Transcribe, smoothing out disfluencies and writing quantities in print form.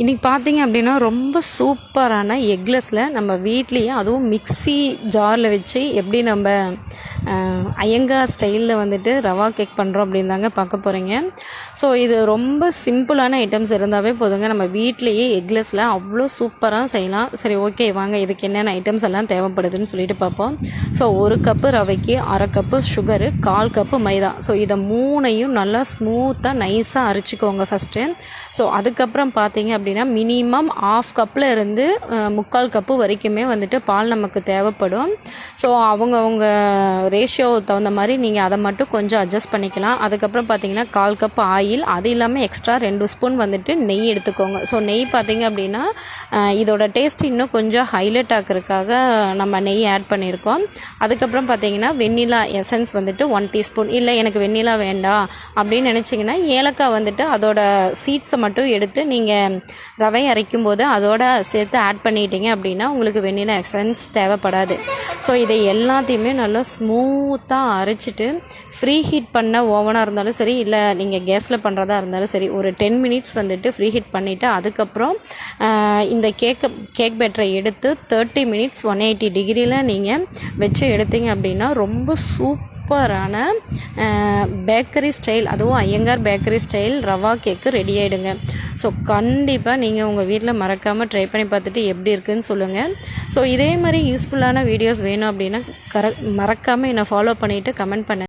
இன்றைக்கி பார்த்தீங்க அப்படின்னா ரொம்ப சூப்பரான எக்லெஸில் நம்ம வீட்லேயே அதுவும் மிக்ஸி ஜாரில் வச்சு எப்படி நம்ம ஐயங்கார் ஸ்டைலில் வந்துட்டு ரவா கேக் பண்ணுறோம் அப்படின்னு தாங்க பார்க்க போகிறீங்க. ஸோ இது ரொம்ப சிம்பிளான ஐட்டம்ஸ் இருந்தாவே போதுங்க, நம்ம வீட்லேயே எக்லெஸில் அவ்வளோ சூப்பராக செய்யலாம். சரி, ஓகே, வாங்க இதுக்கு என்னென்ன ஐட்டம்ஸ் எல்லாம் தேவைப்படுதுன்னு சொல்லிட்டு பார்ப்போம். ஸோ 1 கப்பு ரவைக்கு 1/2 cup sugar, 1/4 cup maida. So இதை மூணையும் நல்லா ஸ்மூத்தாக நைஸாக அரைச்சிக்கோங்க ஃபஸ்ட்டு. ஸோ அதுக்கப்புறம் பார்த்தீங்க அப்படின்னா மினிமம் 1/2 கப்பில் இருந்து 3/4 கப்பு வரைக்குமே வந்துட்டு பால் நமக்கு தேவைப்படும். ஸோ அவங்க ரேஷியோ தகுந்த மாதிரி நீங்கள் அதை மட்டும் கொஞ்சம் அட்ஜஸ்ட் பண்ணிக்கலாம். அதுக்கப்புறம் பார்த்தீங்கன்னா 1/4 கப் ஆயில், அது இல்லாமல் எக்ஸ்ட்ரா 2 ஸ்பூன் வந்துட்டு நெய் எடுத்துக்கோங்க. ஸோ நெய் பார்த்தீங்க அப்படின்னா இதோட டேஸ்ட் இன்னும் கொஞ்சம் ஹைலைட் ஆக்கிறதுக்காக நம்ம நெய் ஆட் பண்ணியிருக்கோம். அதுக்கப்புறம் பார்த்தீங்கன்னா வெண்ணிலா எசன்ஸ் வந்துட்டு 1 டீஸ்பூன். இல்லை எனக்கு வெண்ணிலா வேண்டாம் அப்படின்னு நினச்சிங்கன்னா ஏலக்காய் வந்துட்டு அதோட சீட்ஸை மட்டும் எடுத்து நீங்கள் ரவை அரைக்கும் போது அதோட சேர்த்து ஆட் பண்ணிட்டீங்க அப்படின்னா உங்களுக்கு வெண்ணிலா எசன்ஸ் தேவைப்படாது. ஸோ இதை எல்லாத்தையுமே நல்லா ஸ்மூத்தாக அரைச்சிட்டு ஃப்ரீ ஹீட் பண்ண ஓவனாக இருந்தாலும் சரி, இல்லை நீங்கள் கேஸில் பண்ணுறதா இருந்தாலும் சரி, ஒரு 10 மினிட்ஸ் வந்துட்டு ஃப்ரீ ஹீட் பண்ணிவிட்டு அதுக்கப்புறம் இந்த கேக் பேட்டரை எடுத்து 30 மினிட்ஸ் 180 டிகிரியில் நீங்கள் வச்சு எடுத்தீங்க அப்படின்னா ரொம்ப சூப்பரான பேக்கரி ஸ்டைல், அதுவும் ஐயங்கார் பேக்கரி ஸ்டைல் ரவா கேக்கு ரெடி ஆகிடுங்க. ஸோ கண்டிப்பாக நீங்கள் உங்கள் வீட்டில் மறக்காமல் ட்ரை பண்ணி பார்த்துட்டு எப்படி இருக்குதுன்னு சொல்லுங்கள். ஸோ இதே மாதிரி யூஸ்ஃபுல்லான வீடியோஸ் வேணும் அப்படின்னா மறக்காமல் என்னை ஃபாலோ பண்ணிவிட்டு கமெண்ட் பண்ணுங்கள்.